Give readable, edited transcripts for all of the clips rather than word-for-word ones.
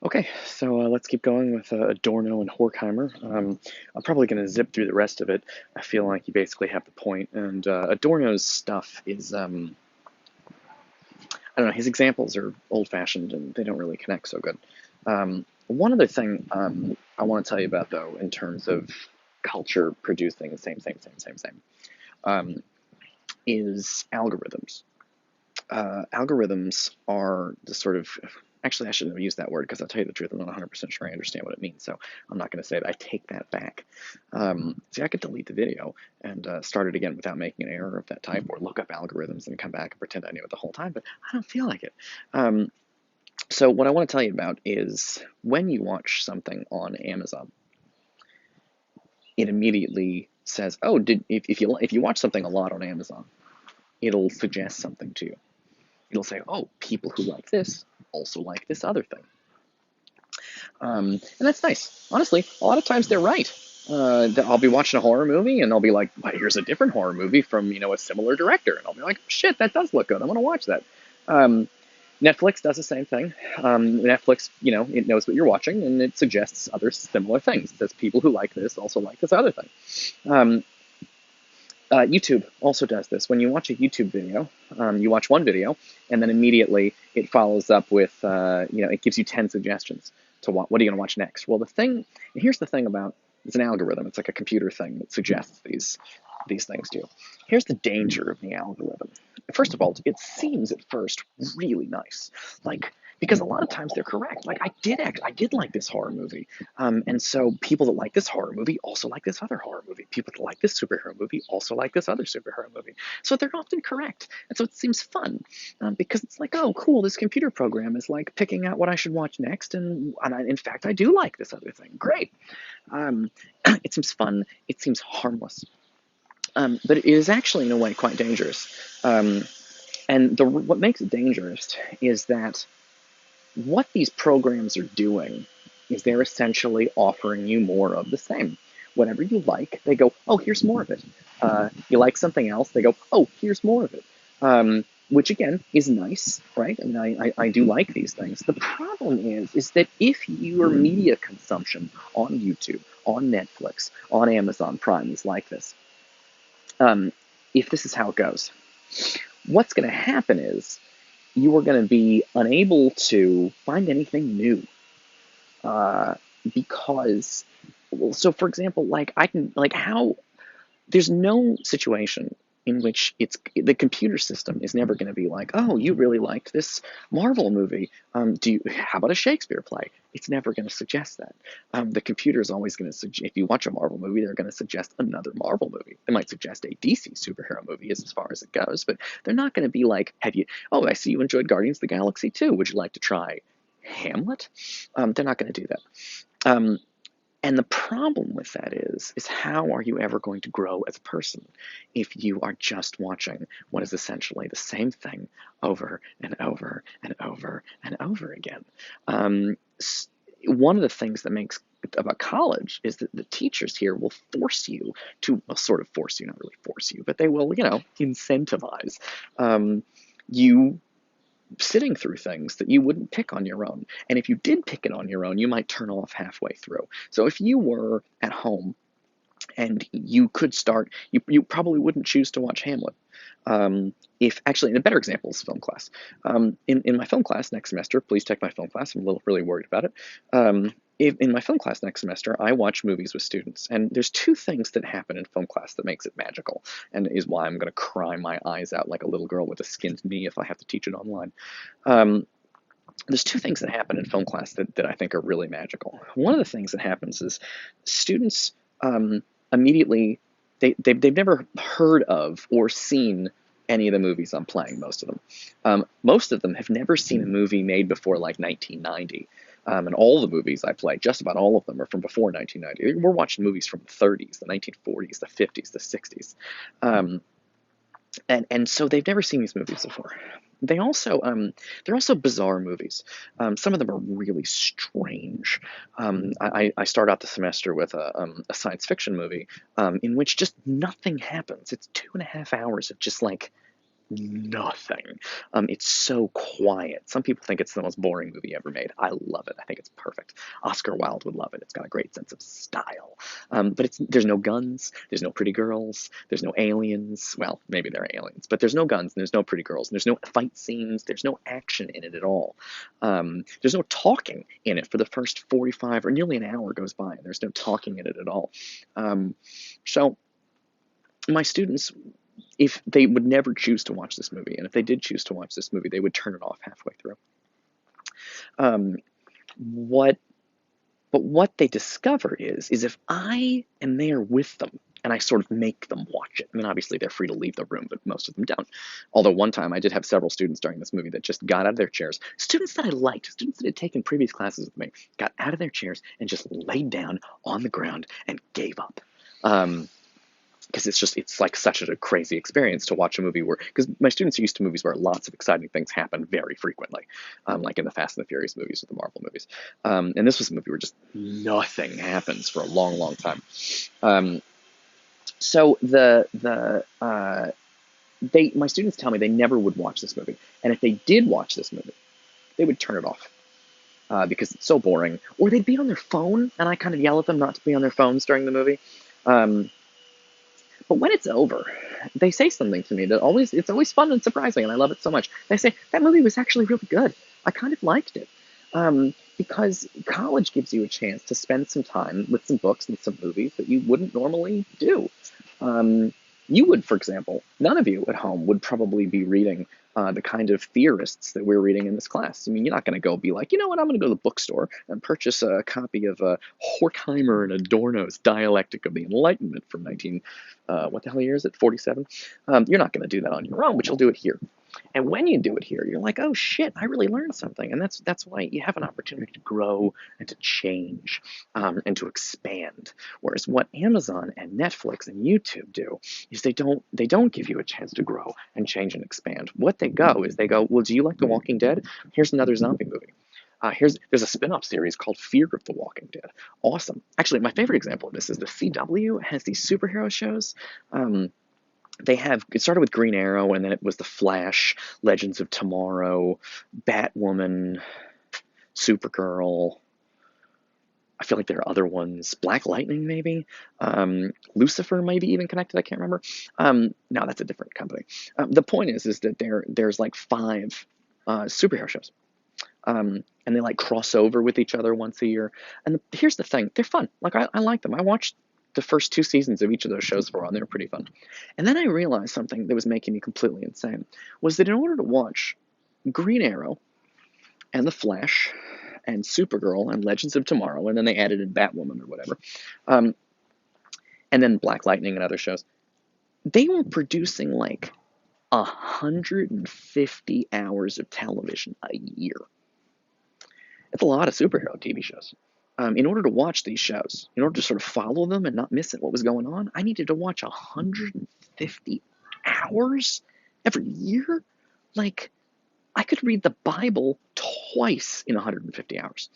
Okay, so let's keep going with Adorno and Horkheimer. I'm probably going to zip through the rest of it. I feel like you basically have the point, and Adorno's stuff is, I don't know, his examples are old-fashioned and they don't really connect so good. One other thing I want to tell you about, though, in terms of culture producing the same, um, is algorithms. Algorithms are the sort of, actually, I shouldn't have used that word because I'll tell you the truth, I'm not 100% sure I understand what it means, so I'm not going to say it. I take that back. See, I could delete the video and start it again without making an error of that type, or look up algorithms and come back and pretend I knew it the whole time, but I don't feel like it. Um, so what I want to tell you about is when you watch something on Amazon, it immediately says, oh, if you watch something a lot on Amazon, it'll suggest something to you. It'll say, oh, people who like this also like this other thing. And that's nice. Honestly, a lot of times they're right. I'll be watching a horror movie and I'll be like, well, here's a different horror movie from, a similar director. And I'll be like, shit, that does look good. I want to watch that. Um, Netflix does the same thing. Netflix, it knows what you're watching and it suggests other similar things. It says people who like this also like this other thing. Um, YouTube also does this. When you watch a YouTube video, you watch one video, and then immediately it follows up with, it gives you 10 suggestions to what are you going to watch next. Well, and here's the thing about, it's an algorithm. It's like a computer thing that suggests these things to you. Here's the danger of the algorithm. First of all, it seems at first really nice, like because a lot of times they're correct. Like I did like this horror movie, and so people that like this horror movie also like this other horror movie. People that like this superhero movie also like this other superhero movie. So they're often correct, and so it seems fun because it's like, oh, cool, this computer program is like picking out what I should watch next, and in fact, I do like this other thing. Great. Um, it seems fun. It seems harmless. But it is actually, in a way, quite dangerous. Um, and what makes it dangerous is that what these programs are doing is they're essentially offering you more of the same. Whatever you like, they go, oh, here's more of it. You like something else, they go, oh, here's more of it. Which again is nice, right? I mean, I do like these things. The problem is that if your media consumption on YouTube, on Netflix, on Amazon Prime is like this, if this is how it goes, what's going to happen is you are going to be unable to find anything new uh, because, well, so for example, like I can, like how there's no situation in which the computer system is never going to be like, oh, you really liked this Marvel movie. How about a Shakespeare play? It's never going to suggest that. The computer is always going to suggest, if you watch a Marvel movie, they're going to suggest another Marvel movie. They might suggest a DC superhero movie as far as it goes, but they're not going to be like, oh, I see you enjoyed Guardians of the Galaxy too. Would you like to try Hamlet? They're not going to do that. Um, and the problem with that is how are you ever going to grow as a person if you are just watching what is essentially the same thing over and over and over and over again? Um, One of the things that makes about college is that the teachers here will force you to, well, sort of force you, not really force you, but they will, incentivize you sitting through things that you wouldn't pick on your own. And if you did pick it on your own, you might turn off halfway through. So if you were at home and you could start, you probably wouldn't choose to watch Hamlet. If actually, a better example is film class. In my film class next semester, please take my film class. I'm really worried about it. In my film class next semester, I watch movies with students, and there's two things that happen in film class that makes it magical, and is why I'm going to cry my eyes out like a little girl with a skinned knee if I have to teach it online. Um, there's two things that happen in film class that I think are really magical. One of the things that happens is students immediately they've never heard of or seen any of the movies I'm playing. Most of them have never seen a movie made before like 1990. And all the movies I play, just about all of them, are from before 1990. We're watching movies from the 30s, the 1940s, the 50s, the 60s. And so they've never seen these movies before. They're also bizarre movies. Some of them are really strange. I start out the semester with a science fiction movie in which just nothing happens. It's 2.5 hours of just like nothing. It's so quiet. Some people think it's the most boring movie ever made. I love it. I think it's perfect. Oscar Wilde would love it. It's got a great sense of style. But there's no guns, there's no pretty girls, there's no aliens. Well, maybe there are aliens, but there's no guns, and there's no pretty girls, and there's no fight scenes, there's no action in it at all. There's no talking in it for the first 45 or nearly an hour goes by, and there's no talking in it at all. So my students, if they would never choose to watch this movie, and if they did choose to watch this movie, they would turn it off halfway through. Um, what, but what they discover is if I am there with them and I sort of make them watch it. I mean, obviously they're free to leave the room, but most of them don't. Although one time I did have several students during this movie that just got out of their chairs. Students that I liked, students that had taken previous classes with me, got out of their chairs and just laid down on the ground and gave up. Because it's like such a crazy experience to watch a movie where, because my students are used to movies where lots of exciting things happen very frequently, like in the Fast and the Furious movies or the Marvel movies. And this was a movie where just nothing happens for a long, long time. So my students tell me they never would watch this movie, and if they did watch this movie, they would turn it off. Because it's so boring, or they'd be on their phone, and I kind of yell at them not to be on their phones during the movie. But when it's over, they say something to me that it's always fun and surprising, and I love it so much. They say, that movie was actually really good. I kind of liked it. Because college gives you a chance to spend some time with some books and some movies that you wouldn't normally do. You would, for example, none of you at home would probably be reading the kind of theorists that we're reading in this class. I mean, you're not going to go be like, you know what, I'm going to go to the bookstore and purchase a copy of Horkheimer and Adorno's Dialectic of the Enlightenment from what the hell year is it, 47? You're not going to do that on your own, but you'll do it here. And when you do it here, you're like, oh shit, I really learned something. And that's why you have an opportunity to grow and to change and to expand. Whereas what Amazon and Netflix and YouTube do is they don't give you a chance to grow and change and expand. What they go, well, do you like The Walking Dead? Here's another zombie movie. There's a spin-off series called Fear of the Walking Dead. Awesome. Actually, my favorite example of this is the CW has these superhero shows. It started with Green Arrow, and then it was The Flash, Legends of Tomorrow, Batwoman, Supergirl. I feel like there are other ones. Black Lightning, maybe. Lucifer, maybe even connected. I can't remember. No, that's a different company. The point is that there's like 5 superhero shows. And they like cross over with each other once a year. And here's the thing. They're fun. Like, I like them. I watched the first 2 seasons of each of those shows for on. They were pretty fun. And then I realized something that was making me completely insane, was that in order to watch Green Arrow and The Flash and Supergirl and Legends of Tomorrow, and then they added in Batwoman or whatever, and then Black Lightning and other shows, they were producing like 150 hours of television a year. It's a lot of superhero TV shows. In order to watch these shows, in order to sort of follow them and not miss what was going on, I needed to watch 150 hours every year. Like, I could read the Bible twice in 150 hours.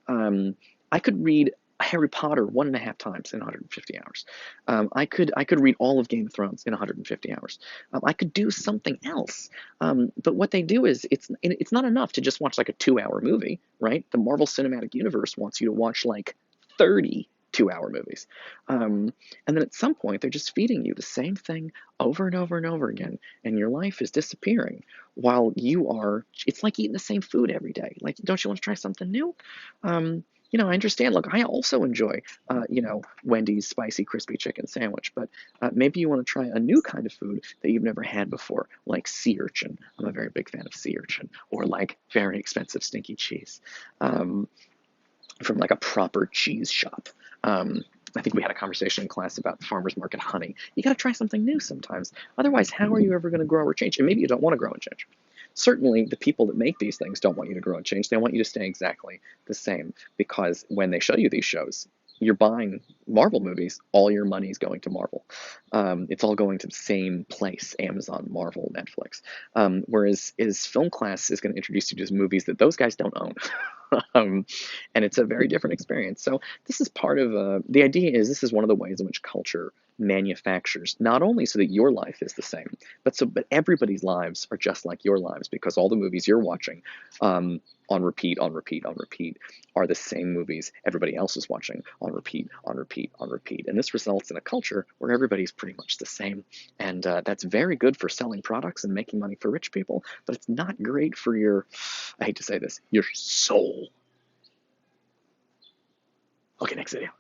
I could read Harry Potter 1.5 times in 150 hours. I could read all of Game of Thrones in 150 hours. I could do something else. But what they do is it's not enough to just watch like a 2-hour movie, right? The Marvel Cinematic Universe wants you to watch like 30 2-hour movies. And then at some point, they're just feeding you the same thing over and over and over again, and your life is disappearing while it's like eating the same food every day. Like, don't you want to try something new? I understand. Look, I also enjoy, Wendy's spicy crispy chicken sandwich, but maybe you want to try a new kind of food that you've never had before, like sea urchin. I'm a very big fan of sea urchin, or like very expensive stinky cheese from like a proper cheese shop. I think we had a conversation in class about farmers market honey. You got to try something new sometimes. Otherwise, how are you ever going to grow or change? And maybe you don't want to grow and change. Certainly, the people that make these things don't want you to grow and change. They want you to stay exactly the same, because when they show you these shows, you're buying Marvel movies, all your money is going to Marvel. It's all going to the same place, Amazon, Marvel, Netflix. Whereas film class is going to introduce you to movies that those guys don't own. And it's a very different experience. So this is part of, the idea is this is one of the ways in which culture manufactures, not only so that your life is the same, but everybody's lives are just like your lives, because all the movies you're watching on repeat, on repeat, on repeat, are the same movies everybody else is watching on repeat, on repeat, on repeat. And this results in a culture where everybody's pretty much the same. And that's very good for selling products and making money for rich people, but it's not great for your, I hate to say this, your soul. Okay, next video.